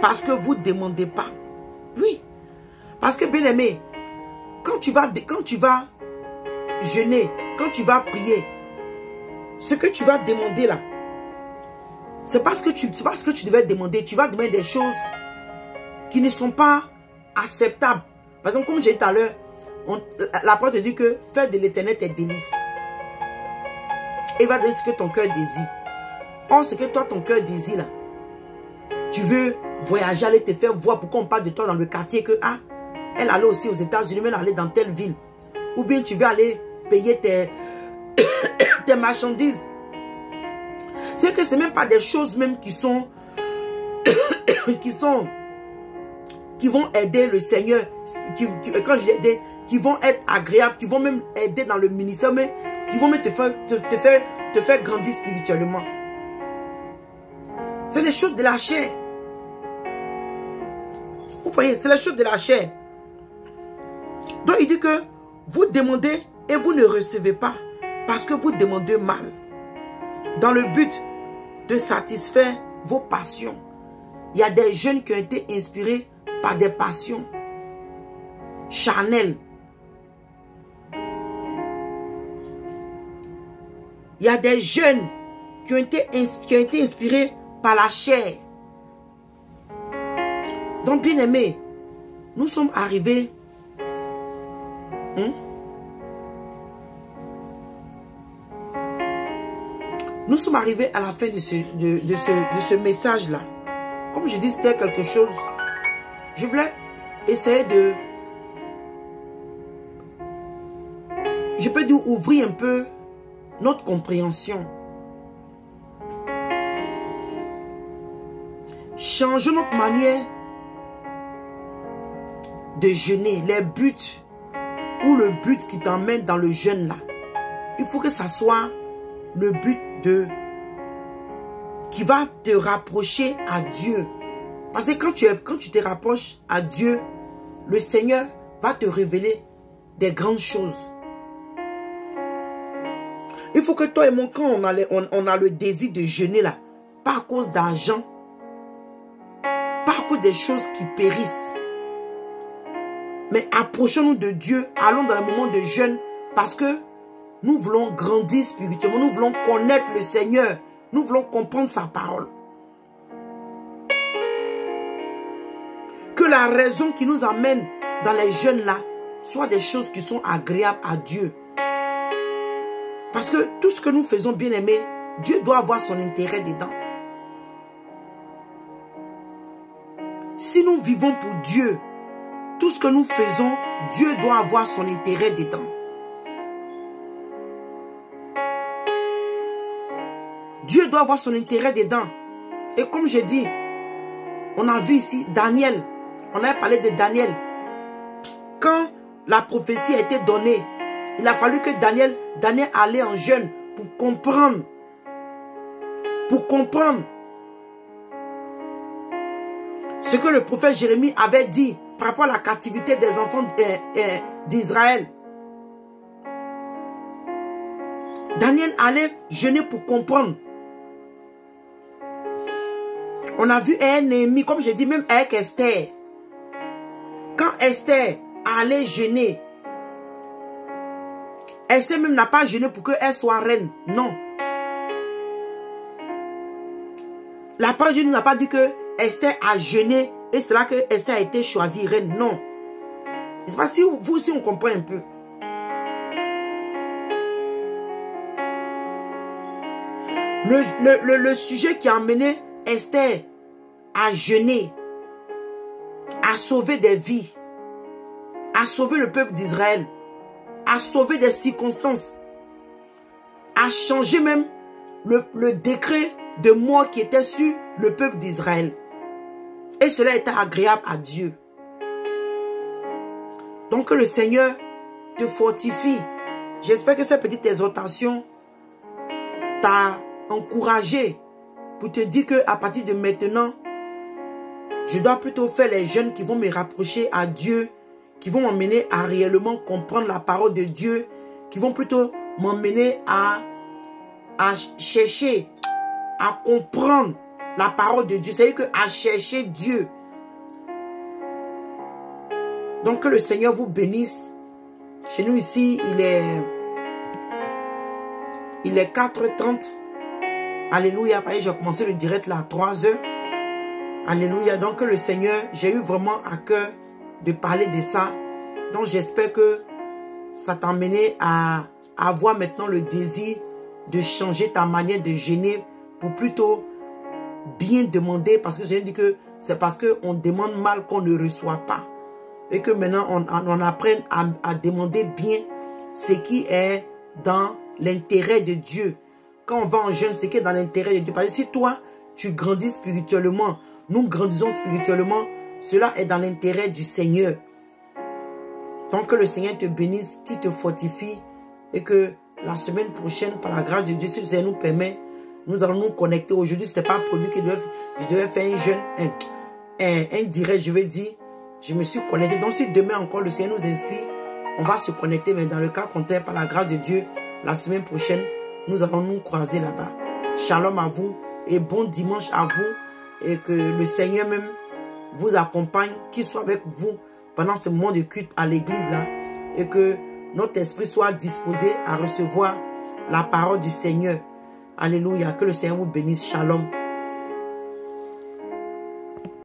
Parce que vous ne demandez pas. Oui. Parce que, bien aimé, quand tu vas jeûner, quand tu vas prier, ce que tu vas demander là, c'est pas ce que tu devais demander. Tu vas demander des choses qui ne sont pas acceptables. Par exemple, comme j'ai dit tout à l'heure, la parole te dit que faire de l'éternel tes délices. Et il va donner ce que ton cœur désire. Or, ce que toi, ton cœur désire là, tu veux voyager, aller te faire voir pourquoi on parle de toi dans le quartier que, ah, elle allait aussi aux États-Unis, mais elle allait dans telle ville. Ou bien tu veux aller payer tes marchandises. C'est que ce n'est même pas des choses même qui vont aider le Seigneur. Quand je dis aider, qui vont être agréables, qui vont même aider dans le ministère, mais qui vont même te faire grandir spirituellement. C'est les choses de la chair. Vous voyez, c'est les choses de la chair. Donc il dit que vous demandez et vous ne recevez pas parce que vous demandez mal. Dans le but de satisfaire vos passions. Il y a des jeunes qui ont été inspirés par des passions charnelles. Il y a des jeunes qui ont été inspirés par la chair. Donc, bien aimés, nous sommes arrivés. Nous sommes arrivés à la fin de ce message-là. Comme je dis, c'était quelque chose. Je voulais essayer de... Je peux dire ouvrir un peu notre compréhension. Changer notre manière de jeûner, les buts ou le but qui t'emmène dans le jeûne là. Il faut que ça soit le but qui va te rapprocher à Dieu. Parce que quand tu te rapproches à Dieu, le Seigneur va te révéler des grandes choses. Il faut que toi et moi, quand on a le désir de jeûner là, pas à cause d'argent, pas à cause des choses qui périssent, mais approchons-nous de Dieu, allons dans le moment de jeûne, parce que nous voulons grandir spirituellement, nous voulons connaître le Seigneur, nous voulons comprendre sa parole. Que la raison qui nous amène dans les jeûnes là, soit des choses qui sont agréables à Dieu. Parce que tout ce que nous faisons, bien aimé, Dieu doit avoir son intérêt dedans. Si nous vivons pour Dieu, tout ce que nous faisons, Dieu doit avoir son intérêt dedans. Dieu doit avoir son intérêt dedans. Et comme je dis, on a vu ici Daniel. On a parlé de Daniel. Quand la prophétie a été donnée, il a fallu que Daniel allait en jeûne pour comprendre. Pour comprendre ce que le prophète Jérémie avait dit par rapport à la captivité des enfants d'Israël. Daniel allait jeûner pour comprendre. On a vu un ennemi, comme je dis, même avec Esther. Quand Esther allait jeûner, Esther même n'a pas jeûné pour qu'elle soit reine. Non. La parole de Dieu n'a pas dit que Esther a jeûné et c'est là que Esther a été choisie reine. Non. Je ne sais pas si vous aussi on comprend un peu. Le sujet qui a amené Esther à jeûner, à sauver des vies, à sauver le peuple d'Israël, à sauver des circonstances, à changer même le décret de mort qui était sur le peuple d'Israël. Et cela était agréable à Dieu. Donc que le Seigneur te fortifie. J'espère que cette petite exhortation t'a encouragé pour te dire qu'à partir de maintenant, je dois plutôt faire les jeûnes qui vont me rapprocher à Dieu, qui vont m'emmener à réellement comprendre la parole de Dieu, qui vont plutôt m'emmener à chercher, à comprendre la parole de Dieu. C'est-à-dire qu'à chercher Dieu. Donc que le Seigneur vous bénisse. Chez nous ici, il est 4h30. Alléluia. J'ai commencé le direct là à 3h. Alléluia. Donc que le Seigneur, j'ai eu vraiment à cœur de parler de ça. Donc j'espère que ça t'a amené à avoir maintenant le désir de changer ta manière de jeûner pour plutôt bien demander. Parce que je dis que c'est parce qu'on demande mal qu'on ne reçoit pas. Et que maintenant on apprenne à demander bien ce qui est dans l'intérêt de Dieu. Quand on va en jeûne, c'est qui est dans l'intérêt de Dieu. Parce que si toi, tu grandis spirituellement, nous grandissons spirituellement, cela est dans l'intérêt du Seigneur. Donc que le Seigneur te bénisse, qu'il te fortifie et que la semaine prochaine, par la grâce de Dieu, si le Seigneur nous permet, nous allons nous connecter. Aujourd'hui, ce n'était pas prévu que je devais faire un jeûne, un direct, je vais dire. Je me suis connecté. Donc si demain encore le Seigneur nous inspire, on va se connecter. Mais dans le cas contraire, par la grâce de Dieu, la semaine prochaine, nous allons nous croiser là-bas. Shalom à vous et bon dimanche à vous. Et que le Seigneur même vous accompagne, qu'il soit avec vous pendant ce moment de culte à l'église là. Et que notre esprit soit disposé à recevoir la parole du Seigneur. Alléluia. Que le Seigneur vous bénisse. Shalom.